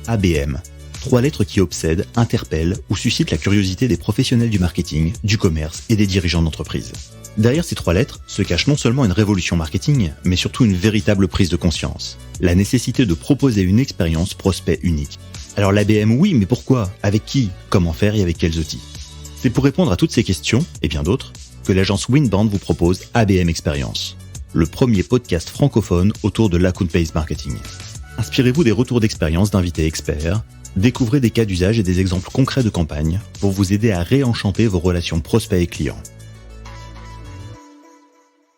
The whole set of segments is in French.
ABM. 3 lettres qui obsèdent, interpellent ou suscitent la curiosité des professionnels du marketing, du commerce et des dirigeants d'entreprise. Derrière ces 3 lettres se cache non seulement une révolution marketing, mais surtout une véritable prise de conscience. La nécessité de proposer une expérience prospect unique. Alors l'ABM, oui, mais pourquoi ? Avec qui ? Comment faire et avec quels outils ? C'est pour répondre à toutes ces questions, et bien d'autres, que l'agence Winband vous propose ABM Experience, le premier podcast francophone autour de l'account-based marketing. Inspirez-vous des retours d'expérience d'invités experts, découvrez des cas d'usage et des exemples concrets de campagne pour vous aider à réenchanter vos relations prospects et clients.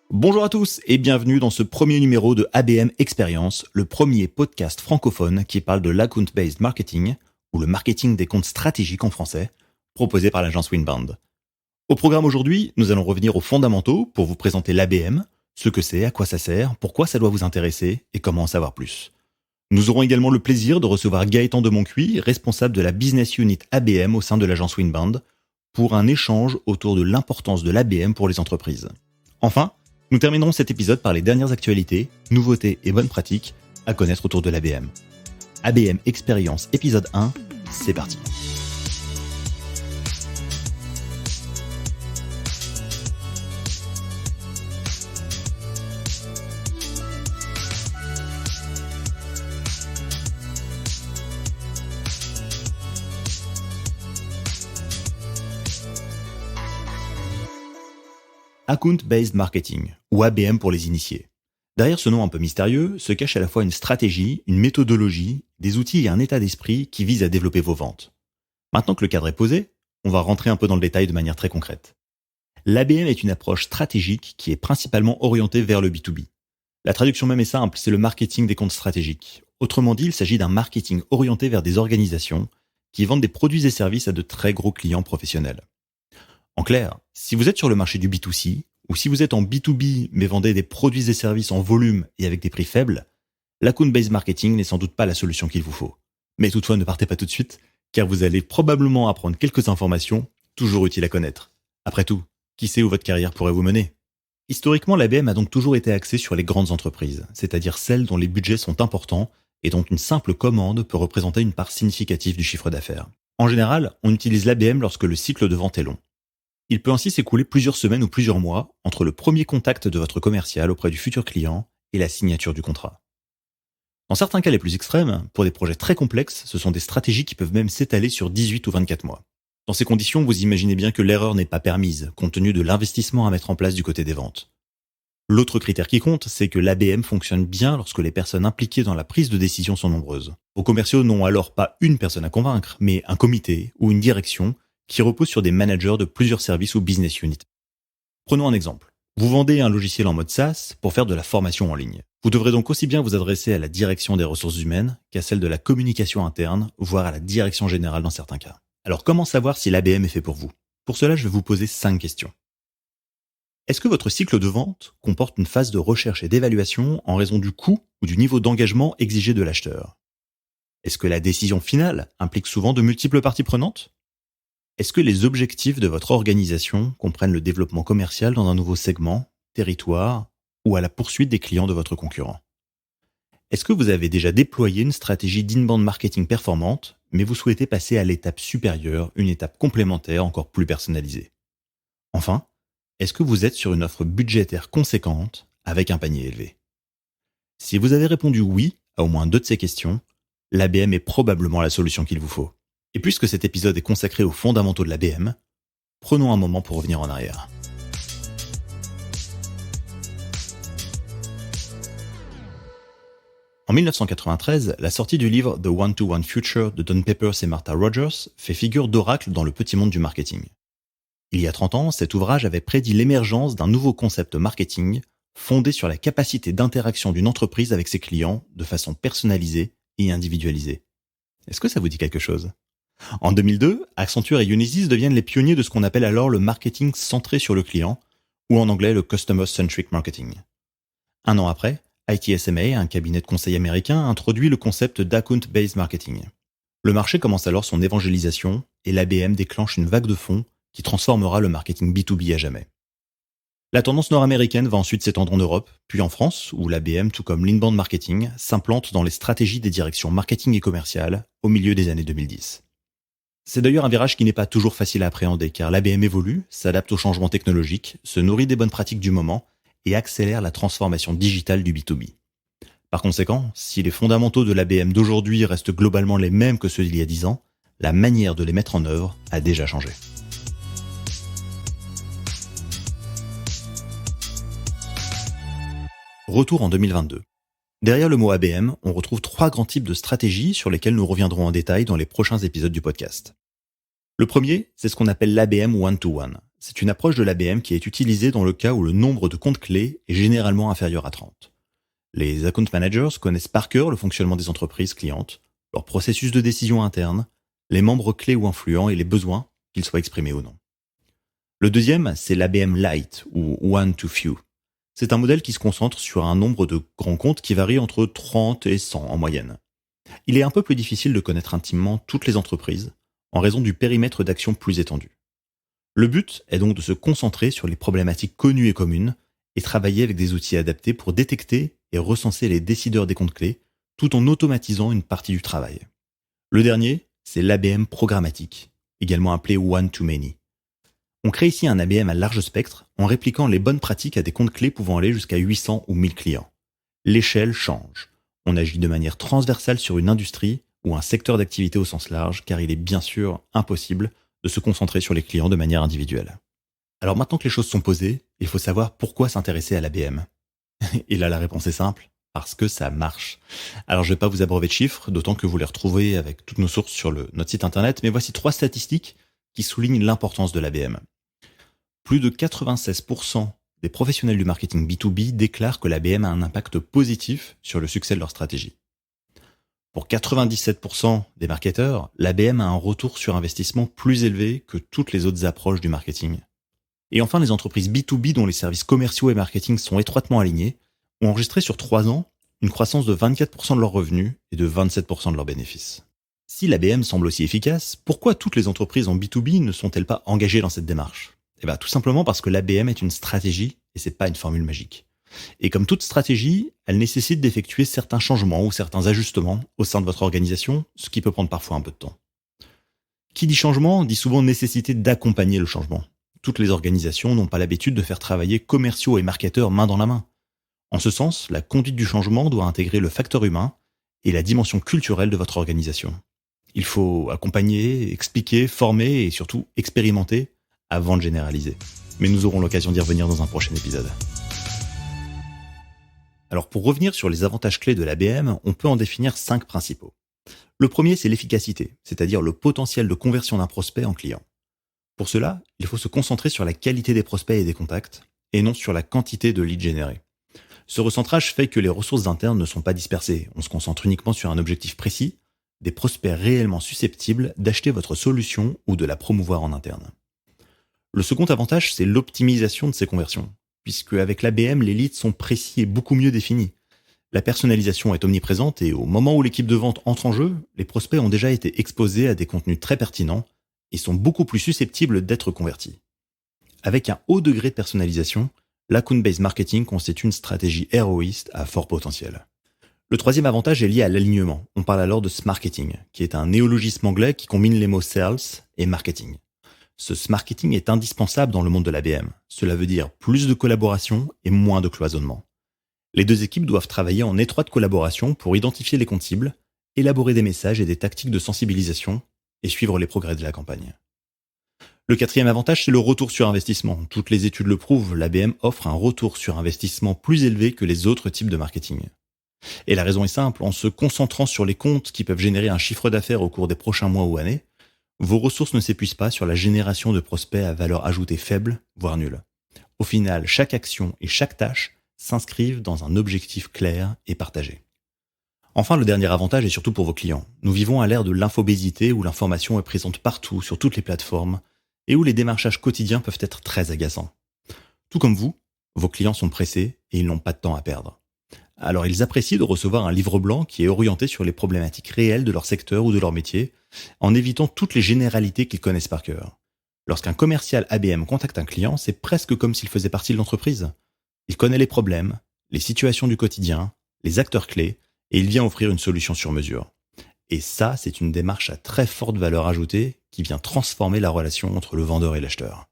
Bonjour à tous et bienvenue dans ce premier numéro de ABM Experience, le premier podcast francophone qui parle de l'account-based marketing, ou le marketing des comptes stratégiques en français, proposé par l'agence Winband. Au programme aujourd'hui, nous allons revenir aux fondamentaux pour vous présenter l'ABM, ce que c'est, à quoi ça sert, pourquoi ça doit vous intéresser et comment en savoir plus. Nous aurons également le plaisir de recevoir Gaëtan de Moncuy, responsable de la business unit ABM au sein de l'agence Winband, pour un échange autour de l'importance de l'ABM pour les entreprises. Enfin, nous terminerons cet épisode par les dernières actualités, nouveautés et bonnes pratiques à connaître autour de l'ABM. ABM Experience épisode 1, c'est parti. Account-based marketing, ou ABM pour les initiés. Derrière ce nom un peu mystérieux se cache à la fois une stratégie, une méthodologie, des outils et un état d'esprit qui visent à développer vos ventes. Maintenant que le cadre est posé, on va rentrer un peu dans le détail de manière très concrète. L'ABM est une approche stratégique qui est principalement orientée vers le B2B. La traduction même est simple, c'est le marketing des comptes stratégiques. Autrement dit, il s'agit d'un marketing orienté vers des organisations qui vendent des produits et services à de très gros clients professionnels. En clair, si vous êtes sur le marché du B2C, ou si vous êtes en B2B mais vendez des produits et services en volume et avec des prix faibles, l'account-based marketing n'est sans doute pas la solution qu'il vous faut. Mais toutefois, ne partez pas tout de suite, car vous allez probablement apprendre quelques informations toujours utiles à connaître. Après tout, qui sait où votre carrière pourrait vous mener ? Historiquement, l'ABM a donc toujours été axée sur les grandes entreprises, c'est-à-dire celles dont les budgets sont importants et dont une simple commande peut représenter une part significative du chiffre d'affaires. En général, on utilise l'ABM lorsque le cycle de vente est long. Il peut ainsi s'écouler plusieurs semaines ou plusieurs mois entre le premier contact de votre commercial auprès du futur client et la signature du contrat. Dans certains cas les plus extrêmes, pour des projets très complexes, ce sont des stratégies qui peuvent même s'étaler sur 18 ou 24 mois. Dans ces conditions, vous imaginez bien que l'erreur n'est pas permise, compte tenu de l'investissement à mettre en place du côté des ventes. L'autre critère qui compte, c'est que l'ABM fonctionne bien lorsque les personnes impliquées dans la prise de décision sont nombreuses. Vos commerciaux n'ont alors pas une personne à convaincre, mais un comité ou une direction qui repose sur des managers de plusieurs services ou business units. Prenons un exemple. Vous vendez un logiciel en mode SaaS pour faire de la formation en ligne. Vous devrez donc aussi bien vous adresser à la direction des ressources humaines qu'à celle de la communication interne, voire à la direction générale dans certains cas. Alors comment savoir si l'ABM est fait pour vous ? Pour cela, je vais vous poser 5 questions. Est-ce que votre cycle de vente comporte une phase de recherche et d'évaluation en raison du coût ou du niveau d'engagement exigé de l'acheteur ? Est-ce que la décision finale implique souvent de multiples parties prenantes ? Est-ce que les objectifs de votre organisation comprennent le développement commercial dans un nouveau segment, territoire ou à la poursuite des clients de votre concurrent ? Est-ce que vous avez déjà déployé une stratégie d'inbound marketing performante, mais vous souhaitez passer à l'étape supérieure, une étape complémentaire encore plus personnalisée ? Enfin, est-ce que vous êtes sur une offre budgétaire conséquente avec un panier élevé ? Si vous avez répondu oui à au moins 2 de ces questions, l'ABM est probablement la solution qu'il vous faut. Et puisque cet épisode est consacré aux fondamentaux de l'ABM, prenons un moment pour revenir en arrière. En 1993, la sortie du livre The One-to-One Future de Don Peppers et Martha Rogers fait figure d'oracle dans le petit monde du marketing. Il y a 30 ans, cet ouvrage avait prédit l'émergence d'un nouveau concept marketing fondé sur la capacité d'interaction d'une entreprise avec ses clients de façon personnalisée et individualisée. Est-ce que ça vous dit quelque chose ? En 2002, Accenture et Unisys deviennent les pionniers de ce qu'on appelle alors le marketing centré sur le client, ou en anglais le Customer-Centric Marketing. Un an après, ITSMA, un cabinet de conseil américain, introduit le concept d'account-based marketing. Le marché commence alors son évangélisation et l'ABM déclenche une vague de fonds qui transformera le marketing B2B à jamais. La tendance nord-américaine va ensuite s'étendre en Europe, puis en France, où l'ABM, tout comme l'inbound marketing, s'implante dans les stratégies des directions marketing et commerciales au milieu des années 2010. C'est d'ailleurs un virage qui n'est pas toujours facile à appréhender, car l'ABM évolue, s'adapte aux changements technologiques, se nourrit des bonnes pratiques du moment et accélère la transformation digitale du B2B. Par conséquent, si les fondamentaux de l'ABM d'aujourd'hui restent globalement les mêmes que ceux d'il y a 10 ans, la manière de les mettre en œuvre a déjà changé. Retour en 2022. Derrière le mot ABM, on retrouve 3 grands types de stratégies sur lesquelles nous reviendrons en détail dans les prochains épisodes du podcast. Le premier, c'est ce qu'on appelle l'ABM one-to-one. C'est une approche de l'ABM qui est utilisée dans le cas où le nombre de comptes clés est généralement inférieur à 30. Les account managers connaissent par cœur le fonctionnement des entreprises clientes, leur processus de décision interne, les membres clés ou influents et les besoins, qu'ils soient exprimés ou non. Le deuxième, c'est l'ABM Light ou one-to-few. C'est un modèle qui se concentre sur un nombre de grands comptes qui varie entre 30 et 100 en moyenne. Il est un peu plus difficile de connaître intimement toutes les entreprises en raison du périmètre d'action plus étendu. Le but est donc de se concentrer sur les problématiques connues et communes et travailler avec des outils adaptés pour détecter et recenser les décideurs des comptes clés tout en automatisant une partie du travail. Le dernier, c'est l'ABM programmatique, également appelé one-to-many. On crée ici un ABM à large spectre en répliquant les bonnes pratiques à des comptes clés pouvant aller jusqu'à 800 ou 1000 clients. L'échelle change. On agit de manière transversale sur une industrie ou un secteur d'activité au sens large, car il est bien sûr impossible de se concentrer sur les clients de manière individuelle. Alors maintenant que les choses sont posées, il faut savoir pourquoi s'intéresser à l'ABM. Et là la réponse est simple, parce que ça marche. Alors je ne vais pas vous abreuver de chiffres, d'autant que vous les retrouvez avec toutes nos sources sur notre site internet, mais voici 3 statistiques qui soulignent l'importance de l'ABM. Plus de 96% des professionnels du marketing B2B déclarent que l'ABM a un impact positif sur le succès de leur stratégie. Pour 97% des marketeurs, l'ABM a un retour sur investissement plus élevé que toutes les autres approches du marketing. Et enfin, les entreprises B2B dont les services commerciaux et marketing sont étroitement alignés ont enregistré sur 3 ans une croissance de 24% de leurs revenus et de 27% de leurs bénéfices. Si l'ABM semble aussi efficace, pourquoi toutes les entreprises en B2B ne sont-elles pas engagées dans cette démarche ? Tout simplement parce que l'ABM est une stratégie et c'est pas une formule magique. Et comme toute stratégie, elle nécessite d'effectuer certains changements ou certains ajustements au sein de votre organisation, ce qui peut prendre parfois un peu de temps. Qui dit changement dit souvent nécessité d'accompagner le changement. Toutes les organisations n'ont pas l'habitude de faire travailler commerciaux et marketeurs main dans la main. En ce sens, la conduite du changement doit intégrer le facteur humain et la dimension culturelle de votre organisation. Il faut accompagner, expliquer, former et surtout expérimenter avant de généraliser. Mais nous aurons l'occasion d'y revenir dans un prochain épisode. Alors pour revenir sur les avantages clés de l'ABM, on peut en définir 5 principaux. Le premier, c'est l'efficacité, c'est-à-dire le potentiel de conversion d'un prospect en client. Pour cela, il faut se concentrer sur la qualité des prospects et des contacts, et non sur la quantité de leads générés. Ce recentrage fait que les ressources internes ne sont pas dispersées, on se concentre uniquement sur un objectif précis, des prospects réellement susceptibles d'acheter votre solution ou de la promouvoir en interne. Le second avantage, c'est l'optimisation de ces conversions, puisque avec l'ABM, les leads sont précis et beaucoup mieux définis. La personnalisation est omniprésente et au moment où l'équipe de vente entre en jeu, les prospects ont déjà été exposés à des contenus très pertinents et sont beaucoup plus susceptibles d'être convertis. Avec un haut degré de personnalisation, l'account-based marketing constitue une stratégie héroïste à fort potentiel. Le troisième avantage est lié à l'alignement. On parle alors de smarketing, qui est un néologisme anglais qui combine les mots sales et marketing. Ce smarketing est indispensable dans le monde de l'ABM. Cela veut dire plus de collaboration et moins de cloisonnement. Les deux équipes doivent travailler en étroite collaboration pour identifier les comptes cibles, élaborer des messages et des tactiques de sensibilisation et suivre les progrès de la campagne. Le quatrième avantage, c'est le retour sur investissement. Toutes les études le prouvent, l'ABM offre un retour sur investissement plus élevé que les autres types de marketing. Et la raison est simple, en se concentrant sur les comptes qui peuvent générer un chiffre d'affaires au cours des prochains mois ou années, vos ressources ne s'épuisent pas sur la génération de prospects à valeur ajoutée faible, voire nulle. Au final, chaque action et chaque tâche s'inscrivent dans un objectif clair et partagé. Enfin, le dernier avantage est surtout pour vos clients. Nous vivons à l'ère de l'infobésité où l'information est présente partout, sur toutes les plateformes, et où les démarchages quotidiens peuvent être très agaçants. Tout comme vous, vos clients sont pressés et ils n'ont pas de temps à perdre. Alors ils apprécient de recevoir un livre blanc qui est orienté sur les problématiques réelles de leur secteur ou de leur métier, en évitant toutes les généralités qu'ils connaissent par cœur. Lorsqu'un commercial ABM contacte un client, c'est presque comme s'il faisait partie de l'entreprise. Il connaît les problèmes, les situations du quotidien, les acteurs clés, et il vient offrir une solution sur mesure. Et ça, c'est une démarche à très forte valeur ajoutée qui vient transformer la relation entre le vendeur et l'acheteur.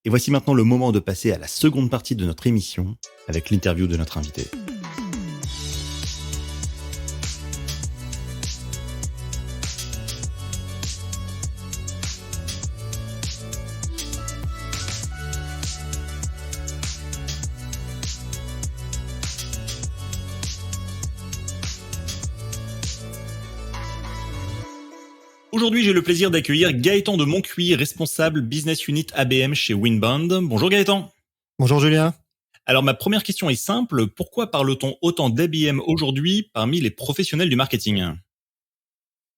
Et voici maintenant le moment de passer à la seconde partie de notre émission avec l'interview de notre invité. Aujourd'hui, j'ai le plaisir d'accueillir Gaëtan de Moncuy, responsable Business Unit ABM chez Winbound. Bonjour Gaëtan. Bonjour Julien. Alors ma première question est simple, pourquoi parle-t-on autant d'ABM aujourd'hui parmi les professionnels du marketing ?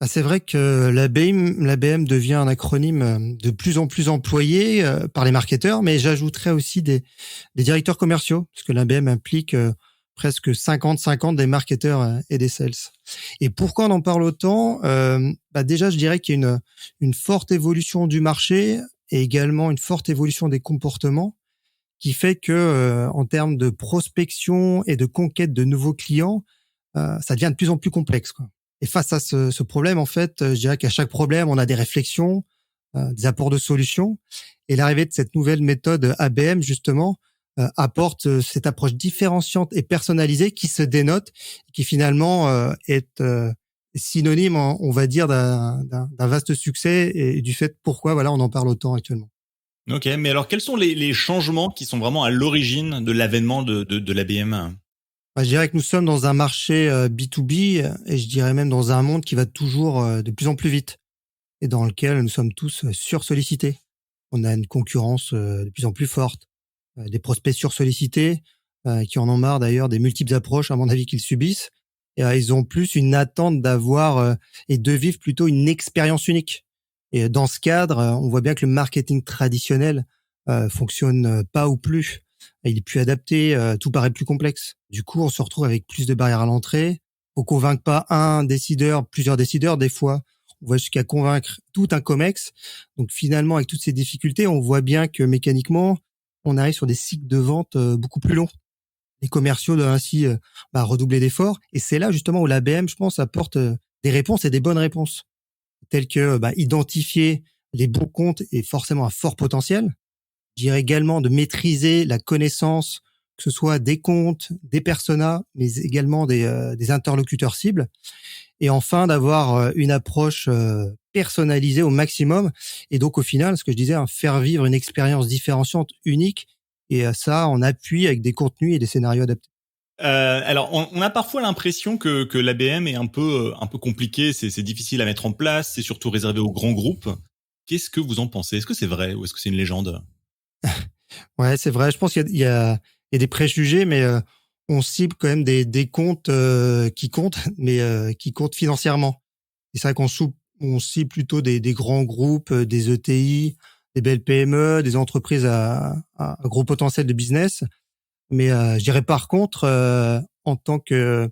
C'est vrai que l'ABM devient un acronyme de plus en plus employé par les marketeurs, mais j'ajouterais aussi des directeurs commerciaux, parce que l'ABM implique presque 50-50 des marketeurs et des sales. Et pourquoi on en parle autant ? Déjà, je dirais qu'il y a une forte évolution du marché et également une forte évolution des comportements qui fait que en termes de prospection et de conquête de nouveaux clients, ça devient de plus en plus complexe, quoi. Et face à ce problème, en fait, je dirais qu'à chaque problème, on a des réflexions, des apports de solutions. Et l'arrivée de cette nouvelle méthode ABM, justement, apporte cette approche différenciante et personnalisée qui se dénote, qui finalement est synonyme, on va dire, d'un vaste succès et du fait pourquoi on en parle autant actuellement. Ok, mais alors quels sont les changements qui sont vraiment à l'origine de l'avènement de l'ABM ? Je dirais que nous sommes dans un marché B2B et je dirais même dans un monde qui va toujours de plus en plus vite et dans lequel nous sommes tous sursollicités. On a une concurrence de plus en plus forte, des prospects sursollicités qui en ont marre d'ailleurs des multiples approches, à mon avis, qu'ils subissent. Et ils ont plus une attente d'avoir et de vivre plutôt une expérience unique. Et dans ce cadre, on voit bien que le marketing traditionnel fonctionne pas ou plus. Il est plus adapté, tout paraît plus complexe. Du coup, on se retrouve avec plus de barrières à l'entrée. On convainc pas un décideur, plusieurs décideurs. Des fois, on va jusqu'à convaincre tout un comex. Donc finalement, avec toutes ces difficultés, on voit bien que mécaniquement, on arrive sur des cycles de vente beaucoup plus longs. Les commerciaux doivent ainsi redoubler d'efforts. Et c'est là justement où l'ABM, je pense, apporte des réponses et des bonnes réponses, telles que identifier les bons comptes et forcément un fort potentiel. Je dirais également de maîtriser la connaissance, que ce soit des comptes, des personas, mais également des interlocuteurs cibles. Et enfin, d'avoir une approche personnalisée au maximum. Et donc, au final, ce que je disais, faire vivre une expérience différenciante, unique. Et ça, en appui avec des contenus et des scénarios adaptés. Alors, on a parfois l'impression que l'ABM est un peu compliqué, c'est difficile à mettre en place, c'est surtout réservé aux grands groupes. Qu'est-ce que vous en pensez ? Est-ce que c'est vrai ou est-ce que c'est une légende ? Ouais, c'est vrai. Je pense qu'il y a des préjugés, mais on cible quand même des comptes qui comptent, mais qui comptent financièrement. Et c'est vrai on cible plutôt des grands groupes, des ETI, des belles PME, des entreprises à gros potentiel de business. Mais je dirais par contre, en tant que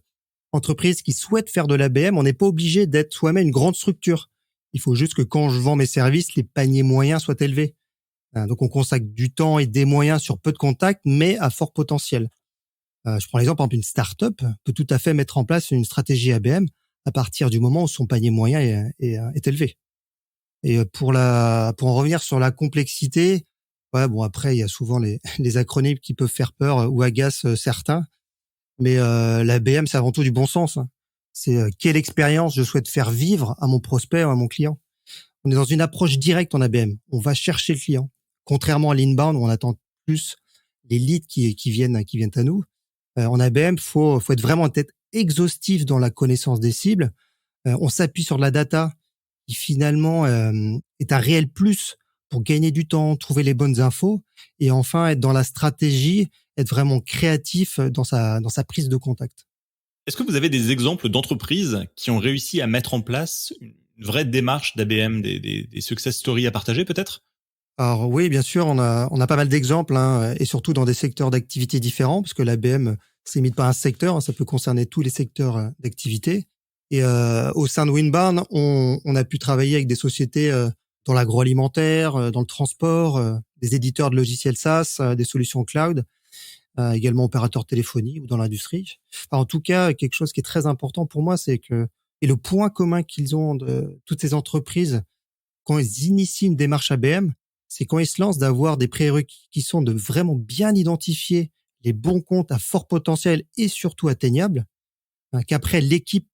entreprise qui souhaite faire de l'ABM, on n'est pas obligé d'être soi-même une grande structure. Il faut juste que quand je vends mes services, les paniers moyens soient élevés. Donc on consacre du temps et des moyens sur peu de contacts, mais à fort potentiel. Je prends l'exemple, par exemple, une start-up peut tout à fait mettre en place une stratégie ABM à partir du moment où son panier moyen est élevé. Et pour en revenir sur la complexité, après il y a souvent les acronymes qui peuvent faire peur ou agacent certains, mais l'ABM c'est avant tout du bon sens. C'est quelle expérience je souhaite faire vivre à mon prospect ou à mon client. On est dans une approche directe en ABM. On va chercher le client. Contrairement à l'inbound où on attend plus les leads qui viennent à nous. En ABM, faut être vraiment peut-être exhaustif dans la connaissance des cibles. On s'appuie sur de la data qui finalement est un réel plus pour gagner du temps, trouver les bonnes infos et enfin être dans la stratégie, être vraiment créatif dans sa prise de contact. Est-ce que vous avez des exemples d'entreprises qui ont réussi à mettre en place une vraie démarche d'ABM, des success stories à partager peut-être ? Alors oui, bien sûr, on a pas mal d'exemples, et surtout dans des secteurs d'activité différents, parce que l'ABM se limite pas à un secteur, ça peut concerner tous les secteurs d'activité. Et au sein de Winbound, on a pu travailler avec des sociétés dans l'agroalimentaire, dans le transport, des éditeurs de logiciels SaaS, des solutions cloud, également opérateurs téléphonie ou dans l'industrie. Enfin, en tout cas, quelque chose qui est très important pour moi, c'est que et le point commun qu'ils ont de toutes ces entreprises quand ils initient une démarche ABM, c'est quand ils se lancent d'avoir des prérequis qui sont de vraiment bien identifier les bons comptes à fort potentiel et surtout atteignables, qu'après l'équipe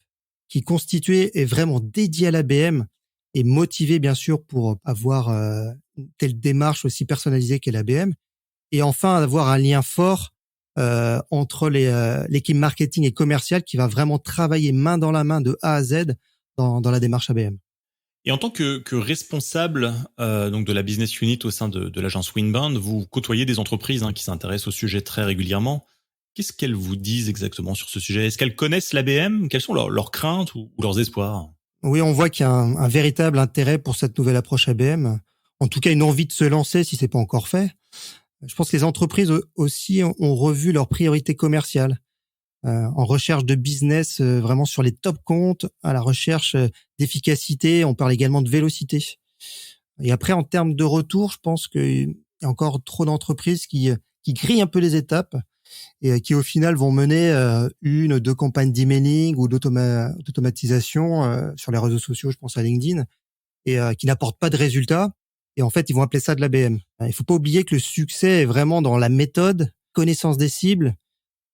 qui est constituée est vraiment dédiée à l'ABM et motivée bien sûr pour avoir une telle démarche aussi personnalisée qu'est l'ABM, et enfin avoir un lien fort entre l'équipe marketing et commerciale qui va vraiment travailler main dans la main de A à Z dans la démarche ABM. Et en tant que responsable donc de la business unit au sein de l'agence Winbound, vous côtoyez des entreprises qui s'intéressent au sujet très régulièrement. Qu'est-ce qu'elles vous disent exactement sur ce sujet? Est-ce qu'elles connaissent l'ABM? Quelles sont leurs craintes ou leurs espoirs? Oui, on voit qu'il y a un véritable intérêt pour cette nouvelle approche ABM. En tout cas, une envie de se lancer si c'est pas encore fait. Je pense que les entreprises aussi ont revu leurs priorités commerciales en recherche de business vraiment sur les top comptes, à la recherche d'efficacité. On parle également de vélocité. Et après, en termes de retour, je pense qu'il y a encore trop d'entreprises qui grillent un peu les étapes et qui au final vont mener une ou deux campagnes d'emailing ou d'automatisation sur les réseaux sociaux, je pense à LinkedIn, et qui n'apportent pas de résultats. Et en fait, ils vont appeler ça de l'ABM. Il faut pas oublier que le succès est vraiment dans la méthode, connaissance des cibles,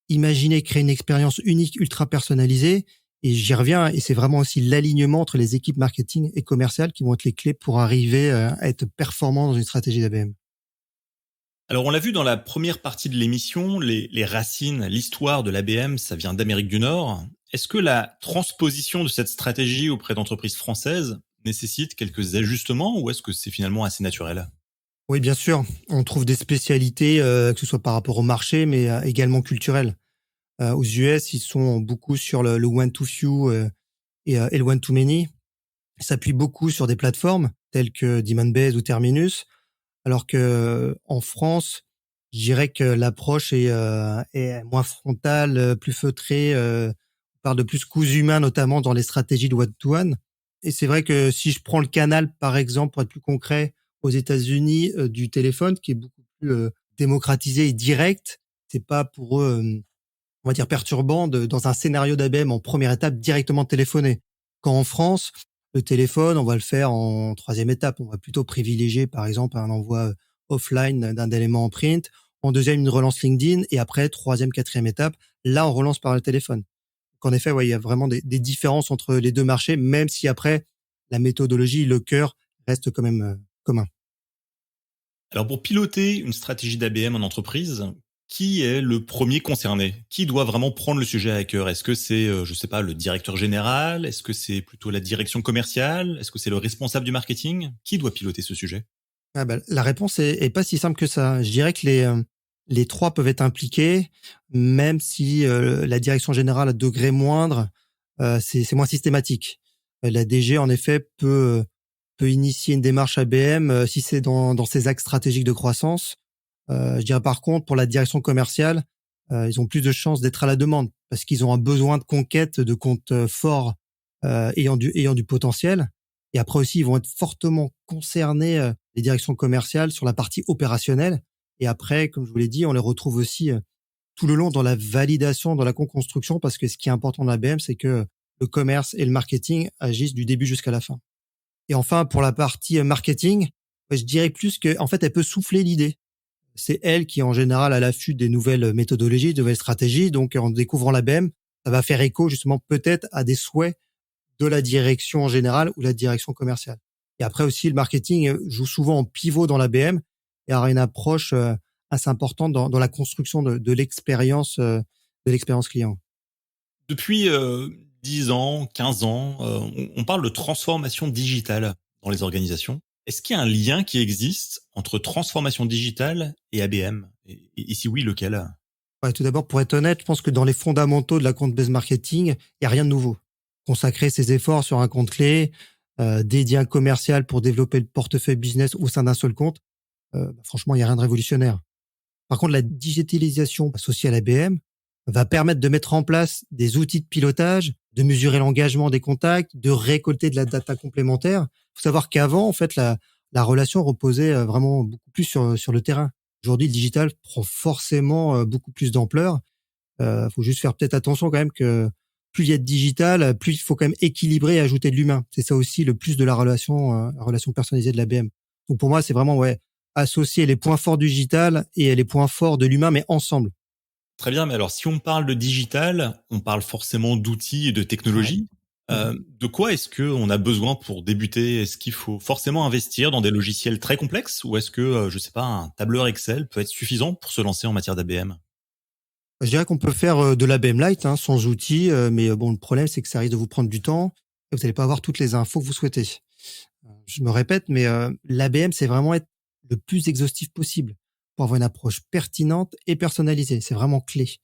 imaginer créer une expérience unique, ultra personnalisée. Et j'y reviens, et c'est vraiment aussi l'alignement entre les équipes marketing et commerciales qui vont être les clés pour arriver à être performants dans une stratégie d'ABM. Alors on l'a vu dans la première partie de l'émission, les racines, l'histoire de l'ABM, ça vient d'Amérique du Nord. Est-ce que la transposition de cette stratégie auprès d'entreprises françaises nécessite quelques ajustements ou est-ce que c'est finalement assez naturel? Oui, bien sûr. On trouve des spécialités, que ce soit par rapport au marché, mais également culturelles. Aux US, ils sont beaucoup sur le one to few et le one to many. Ils s'appuient beaucoup sur des plateformes telles que Demandbase ou Terminus, alors que en France, je dirais que l'approche est moins frontale, plus feutrée. On parle de plus cousu humain, notamment dans les stratégies de one to one. Et c'est vrai que si je prends le canal, par exemple, pour être plus concret, aux États-Unis, du téléphone, qui est beaucoup plus démocratisé et direct, c'est pas pour eux, on va dire perturbant dans un scénario d'ABM en première étape directement téléphoner. Quand en France, le téléphone, on va le faire en troisième étape. On va plutôt privilégier, par exemple, un envoi offline d'un élément en print. En deuxième, une relance LinkedIn. Et après, troisième, quatrième étape, là, on relance par le téléphone. Donc, en effet, ouais, il y a vraiment des différences entre les deux marchés, même si après, la méthodologie, le cœur reste quand même commun. Alors pour piloter une stratégie d'ABM en entreprise, qui est le premier concerné? Qui doit vraiment prendre le sujet à cœur? Est-ce que c'est, je sais pas, le directeur général? Est-ce que c'est plutôt la direction commerciale? Est-ce que c'est le responsable du marketing? Qui doit piloter ce sujet? Ah bah, la réponse est pas si simple que ça. Je dirais que les trois peuvent être impliqués, même si la direction générale à degré moindre, c'est moins systématique. La DG, en effet, peut initier une démarche ABM si c'est dans ses axes stratégiques de croissance. Je dirais par contre, pour la direction commerciale, ils ont plus de chances d'être à la demande parce qu'ils ont un besoin de conquête de comptes forts ayant du potentiel. Et après aussi, ils vont être fortement concernés, les directions commerciales, sur la partie opérationnelle. Et après, comme je vous l'ai dit, on les retrouve aussi tout le long dans la validation, dans la co-construction, parce que ce qui est important dans l'ABM, c'est que le commerce et le marketing agissent du début jusqu'à la fin. Et enfin, pour la partie marketing, je dirais plus que, en fait, elle peut souffler l'idée. C'est elle qui, en général, à l'affût des nouvelles méthodologies, de nouvelles stratégies. Donc, en découvrant l'ABM, ça va faire écho, justement, peut-être à des souhaits de la direction en général ou la direction commerciale. Et après aussi, le marketing joue souvent en pivot dans l'ABM et aura une approche assez importante dans la construction de l'expérience client. Depuis 10 ans, 15 ans, on parle de transformation digitale dans les organisations. Est-ce qu'il y a un lien qui existe entre transformation digitale et ABM? Et si oui, lequel? Ouais, tout d'abord, pour être honnête, je pense que dans les fondamentaux de la compte-based marketing, il n'y a rien de nouveau. Consacrer ses efforts sur un compte clé, dédier un commercial pour développer le portefeuille business au sein d'un seul compte, franchement, il n'y a rien de révolutionnaire. Par contre, la digitalisation associée à l'ABM va permettre de mettre en place des outils de pilotage de mesurer l'engagement des contacts, de récolter de la data complémentaire. Il faut savoir qu'avant, en fait, la relation reposait vraiment beaucoup plus sur le terrain. Aujourd'hui, le digital prend forcément beaucoup plus d'ampleur. Faut juste faire peut-être attention quand même que plus il y a de digital, plus il faut quand même équilibrer et ajouter de l'humain. C'est ça aussi le plus de la relation personnalisée de l'ABM. Donc pour moi, c'est vraiment associer les points forts du digital et les points forts de l'humain, mais ensemble. Très bien, mais alors si on parle de digital, on parle forcément d'outils et de Ouais. technologies. De quoi est-ce qu'on a besoin pour débuter? Est-ce qu'il faut forcément investir dans des logiciels très complexes ou est-ce que, je sais pas, un tableur Excel peut être suffisant pour se lancer en matière d'ABM? Je dirais qu'on peut faire de l'ABM Lite sans outils, mais bon, le problème, c'est que ça risque de vous prendre du temps et vous n'allez pas avoir toutes les infos que vous souhaitez. Je me répète, mais l'ABM, c'est vraiment être le plus exhaustif possible pour avoir une approche pertinente et personnalisée. C'est vraiment clé.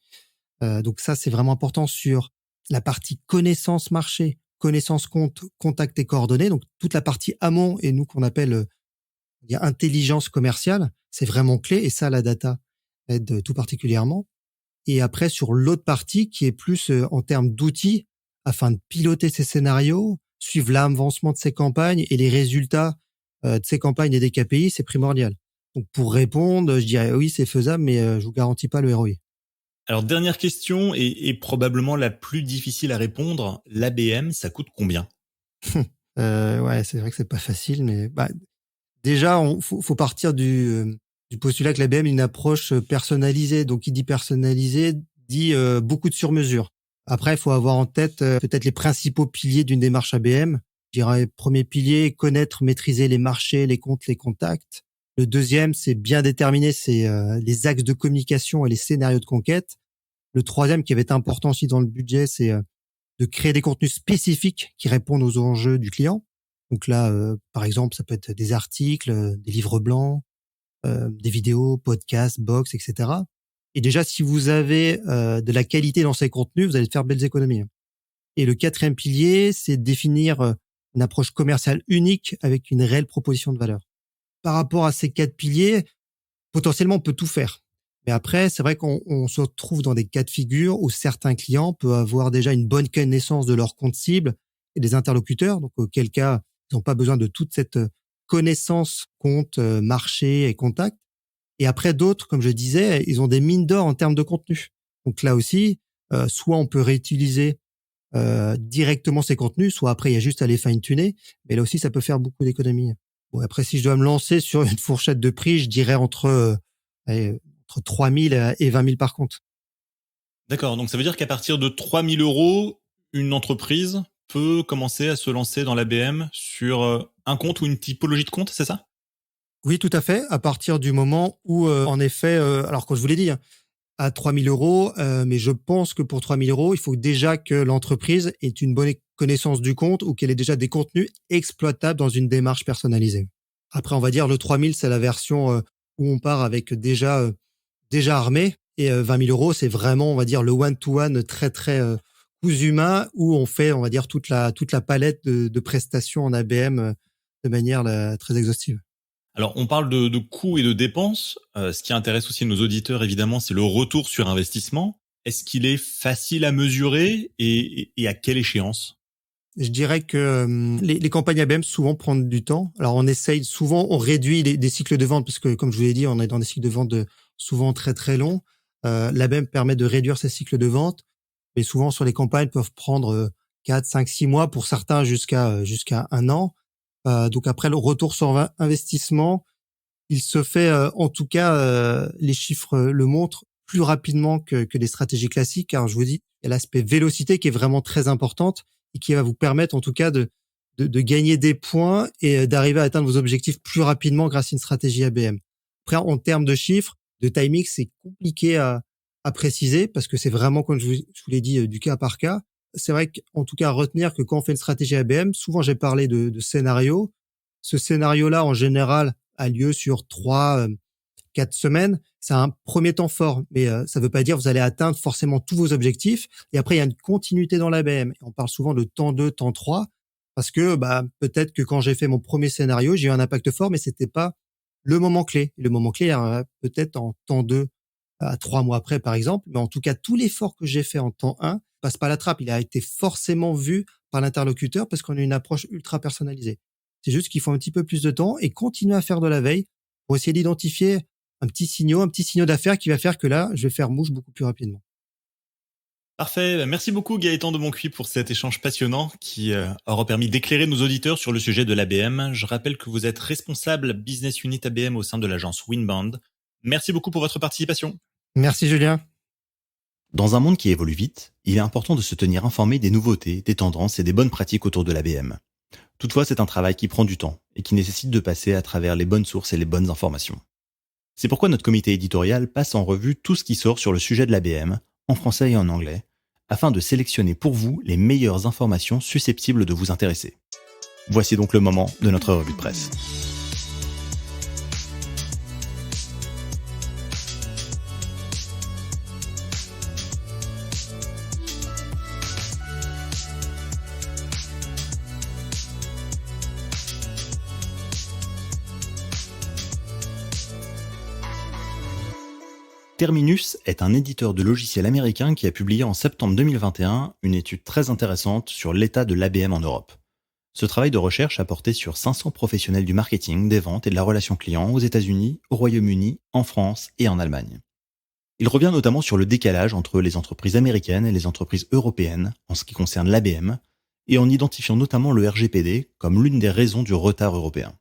Donc ça, c'est vraiment important sur la partie connaissance marché, connaissance compte, contact et coordonnées. Donc toute la partie amont et nous qu'on appelle intelligence commerciale, c'est vraiment clé et ça, la data aide tout particulièrement. Et après, sur l'autre partie qui est plus en termes d'outils afin de piloter ces scénarios, suivre l'avancement de ces campagnes et les résultats de ces campagnes et des KPI, c'est primordial. Donc pour répondre, je dirais oui, c'est faisable, mais je vous garantis pas le ROI. Alors dernière question et probablement la plus difficile à répondre, l'ABM, ça coûte combien? Ouais, c'est vrai que c'est pas facile, mais déjà, faut partir du postulat que l'ABM est une approche personnalisée. Donc, qui dit personnalisé dit beaucoup de sur-mesure. Après, il faut avoir en tête peut-être les principaux piliers d'une démarche ABM. Je dirais, premier pilier, connaître, maîtriser les marchés, les comptes, les contacts. Le deuxième, c'est bien déterminer les axes de communication et les scénarios de conquête. Le troisième, qui va être important aussi dans le budget, c'est de créer des contenus spécifiques qui répondent aux enjeux du client. Donc là, par exemple, ça peut être des articles, des livres blancs, des vidéos, podcasts, box, etc. Et déjà, si vous avez de la qualité dans ces contenus, vous allez faire belles économies. Et le quatrième pilier, c'est de définir une approche commerciale unique avec une réelle proposition de valeur. Par rapport à ces 4 piliers, potentiellement, on peut tout faire. Mais après, c'est vrai qu'on se retrouve dans des cas de figure où certains clients peuvent avoir déjà une bonne connaissance de leur compte cible et des interlocuteurs. Donc, auquel cas, ils n'ont pas besoin de toute cette connaissance compte, marché et contact. Et après, d'autres, comme je disais, ils ont des mines d'or en termes de contenu. Donc là aussi, soit on peut réutiliser directement ces contenus, soit après, il y a juste à les fine-tuner. Mais là aussi, ça peut faire beaucoup d'économies. Bon, après, si je dois me lancer sur une fourchette de prix, je dirais entre 3 000 et 20 000 par compte. D'accord, donc ça veut dire qu'à partir de 3 000 €, une entreprise peut commencer à se lancer dans l'ABM sur un compte ou une typologie de compte, c'est ça? Oui, tout à fait. À partir du moment où, en effet, alors comme je vous l'ai dit, à 3 000 €, mais je pense que pour 3 000 €, il faut déjà que l'entreprise ait une bonne connaissance du compte ou qu'elle ait déjà des contenus exploitables dans une démarche personnalisée. Après, on va dire le 3 000, c'est la version où on part avec déjà armé et 20 000 €, c'est vraiment, on va dire, le one-to-one très, très cousu main où on fait, on va dire, toute la palette de prestations en ABM de manière très exhaustive. Alors, on parle de coûts et de dépenses. Ce qui intéresse aussi nos auditeurs, évidemment, c'est le retour sur investissement. Est-ce qu'il est facile à mesurer et à quelle échéance? Je dirais que les campagnes ABM souvent prennent du temps. Alors on essaye souvent, on réduit des cycles de vente parce que comme je vous l'ai dit, on est dans des cycles de vente souvent très très longs. L'ABM permet de réduire ces cycles de vente, mais souvent sur les campagnes peuvent prendre 4, 5, 6 mois pour certains jusqu'à un an. Donc après le retour sur investissement, il se fait en tout cas les chiffres le montrent plus rapidement que des stratégies classiques. Car je vous dis, il y a l'aspect vélocité qui est vraiment très importante et qui va vous permettre en tout cas de gagner des points et d'arriver à atteindre vos objectifs plus rapidement grâce à une stratégie ABM. Après, en termes de chiffres, de timing, c'est compliqué à préciser parce que c'est vraiment, comme je vous l'ai dit, du cas par cas. C'est vrai qu'en tout cas, à retenir que quand on fait une stratégie ABM, souvent j'ai parlé de scénario. Ce scénario-là, en général, a lieu sur 4 semaines. C'est un premier temps fort, mais ça ne veut pas dire que vous allez atteindre forcément tous vos objectifs. Et après, il y a une continuité dans l'ABM. On parle souvent de temps 2, temps 3, parce que peut-être que quand j'ai fait mon premier scénario, j'ai eu un impact fort, mais c'était pas le moment clé. Et le moment clé, peut-être en temps 2 à 3 mois après, par exemple. Mais en tout cas, tout l'effort que j'ai fait en temps 1 passe pas la trappe. Il a été forcément vu par l'interlocuteur parce qu'on a une approche ultra personnalisée. C'est juste qu'il faut un petit peu plus de temps et continuer à faire de la veille pour essayer d'identifier un petit signaux d'affaires qui va faire que là, je vais faire mouche beaucoup plus rapidement. Parfait. Merci beaucoup Gaëtan de Moncuit pour cet échange passionnant qui aura permis d'éclairer nos auditeurs sur le sujet de l'ABM. Je rappelle que vous êtes responsable Business Unit ABM au sein de l'agence Winbound. Merci beaucoup pour votre participation. Merci Julien. Dans un monde qui évolue vite, il est important de se tenir informé des nouveautés, des tendances et des bonnes pratiques autour de l'ABM. Toutefois, c'est un travail qui prend du temps et qui nécessite de passer à travers les bonnes sources et les bonnes informations. C'est pourquoi notre comité éditorial passe en revue tout ce qui sort sur le sujet de l'ABM, en français et en anglais, afin de sélectionner pour vous les meilleures informations susceptibles de vous intéresser. Voici donc le moment de notre revue de presse. Terminus est un éditeur de logiciels américain qui a publié en septembre 2021 une étude très intéressante sur l'état de l'ABM en Europe. Ce travail de recherche a porté sur 500 professionnels du marketing, des ventes et de la relation client aux États-Unis, au Royaume-Uni, en France et en Allemagne. Il revient notamment sur le décalage entre les entreprises américaines et les entreprises européennes en ce qui concerne l'ABM et en identifiant notamment le RGPD comme l'une des raisons du retard européen.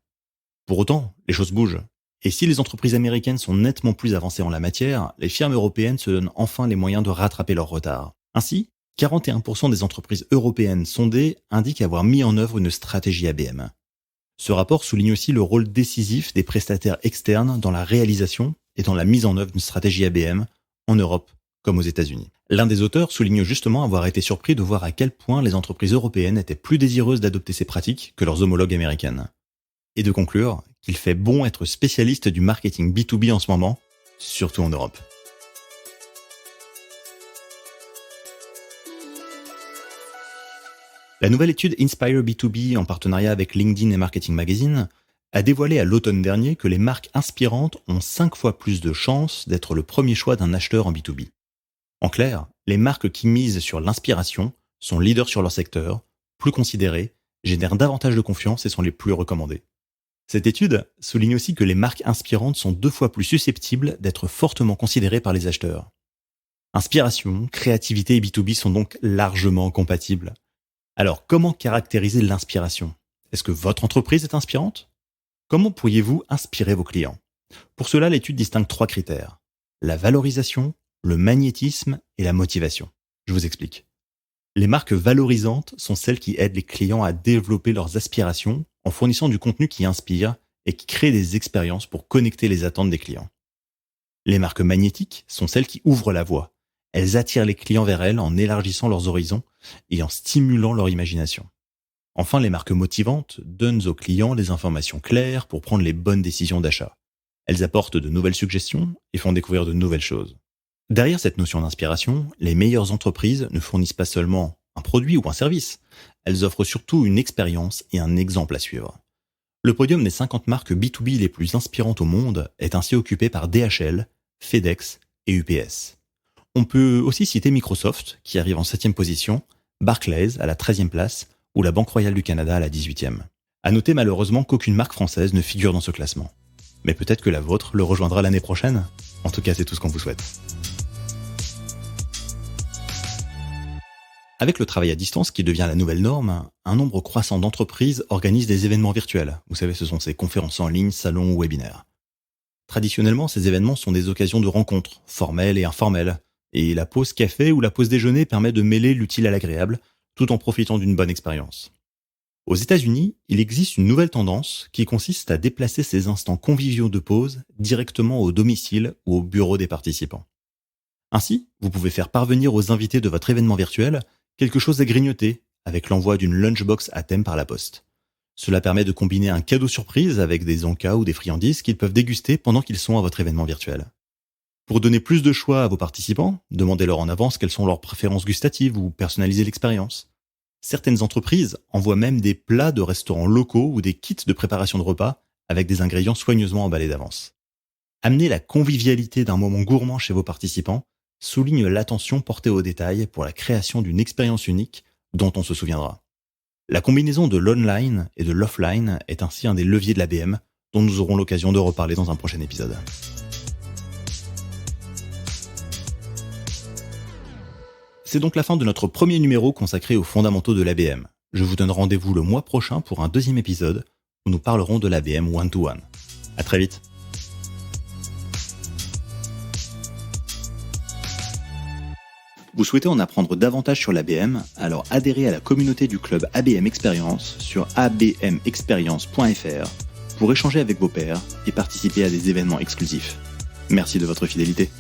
Pour autant, les choses bougent. Et si les entreprises américaines sont nettement plus avancées en la matière, les firmes européennes se donnent enfin les moyens de rattraper leur retard. Ainsi, 41% des entreprises européennes sondées indiquent avoir mis en œuvre une stratégie ABM. Ce rapport souligne aussi le rôle décisif des prestataires externes dans la réalisation et dans la mise en œuvre d'une stratégie ABM en Europe comme aux États-Unis. L'un des auteurs souligne justement avoir été surpris de voir à quel point les entreprises européennes étaient plus désireuses d'adopter ces pratiques que leurs homologues américaines. Et de conclure qu'il fait bon être spécialiste du marketing B2B en ce moment, surtout en Europe. La nouvelle étude Inspire B2B en partenariat avec LinkedIn et Marketing Magazine a dévoilé à l'automne dernier que les marques inspirantes ont 5 fois plus de chances d'être le premier choix d'un acheteur en B2B. En clair, les marques qui misent sur l'inspiration sont leaders sur leur secteur, plus considérées, génèrent davantage de confiance et sont les plus recommandées. Cette étude souligne aussi que les marques inspirantes sont 2 fois plus susceptibles d'être fortement considérées par les acheteurs. Inspiration, créativité et B2B sont donc largement compatibles. Alors, comment caractériser l'inspiration ? Est-ce que votre entreprise est inspirante ? Comment pourriez-vous inspirer vos clients ? Pour cela, l'étude distingue 3 critères. La valorisation, le magnétisme et la motivation. Je vous explique. Les marques valorisantes sont celles qui aident les clients à développer leurs aspirations en fournissant du contenu qui inspire et qui crée des expériences pour connecter les attentes des clients. Les marques magnétiques sont celles qui ouvrent la voie. Elles attirent les clients vers elles en élargissant leurs horizons et en stimulant leur imagination. Enfin, les marques motivantes donnent aux clients des informations claires pour prendre les bonnes décisions d'achat. Elles apportent de nouvelles suggestions et font découvrir de nouvelles choses. Derrière cette notion d'inspiration, les meilleures entreprises ne fournissent pas seulement un produit ou un service, elles offrent surtout une expérience et un exemple à suivre. Le podium des 50 marques B2B les plus inspirantes au monde est ainsi occupé par DHL, FedEx et UPS. On peut aussi citer Microsoft, qui arrive en 7e position, Barclays à la 13e place, ou la Banque Royale du Canada à la 18e. À noter malheureusement qu'aucune marque française ne figure dans ce classement. Mais peut-être que la vôtre le rejoindra l'année prochaine. En tout cas, c'est tout ce qu'on vous souhaite. Avec le travail à distance qui devient la nouvelle norme, un nombre croissant d'entreprises organisent des événements virtuels. Vous savez, ce sont ces conférences en ligne, salons ou webinaires. Traditionnellement, ces événements sont des occasions de rencontres, formelles et informelles, et la pause café ou la pause déjeuner permet de mêler l'utile à l'agréable, tout en profitant d'une bonne expérience. Aux États-Unis, il existe une nouvelle tendance qui consiste à déplacer ces instants conviviaux de pause directement au domicile ou au bureau des participants. Ainsi, vous pouvez faire parvenir aux invités de votre événement virtuel quelque chose à grignoter avec l'envoi d'une lunchbox à thème par la poste. Cela permet de combiner un cadeau surprise avec des encas ou des friandises qu'ils peuvent déguster pendant qu'ils sont à votre événement virtuel. Pour donner plus de choix à vos participants, demandez-leur en avance quelles sont leurs préférences gustatives ou personnalisez l'expérience. Certaines entreprises envoient même des plats de restaurants locaux ou des kits de préparation de repas avec des ingrédients soigneusement emballés d'avance. Amenez la convivialité d'un moment gourmand chez vos participants, souligne l'attention portée aux détails pour la création d'une expérience unique dont on se souviendra. La combinaison de l'online et de l'offline est ainsi un des leviers de l'ABM dont nous aurons l'occasion de reparler dans un prochain épisode. C'est donc la fin de notre premier numéro consacré aux fondamentaux de l'ABM. Je vous donne rendez-vous le mois prochain pour un deuxième épisode où nous parlerons de l'ABM one-to-one. À très vite. Vous souhaitez en apprendre davantage sur l'ABM, alors adhérez à la communauté du club ABM Experience sur abmexperience.fr pour échanger avec vos pairs et participer à des événements exclusifs. Merci de votre fidélité.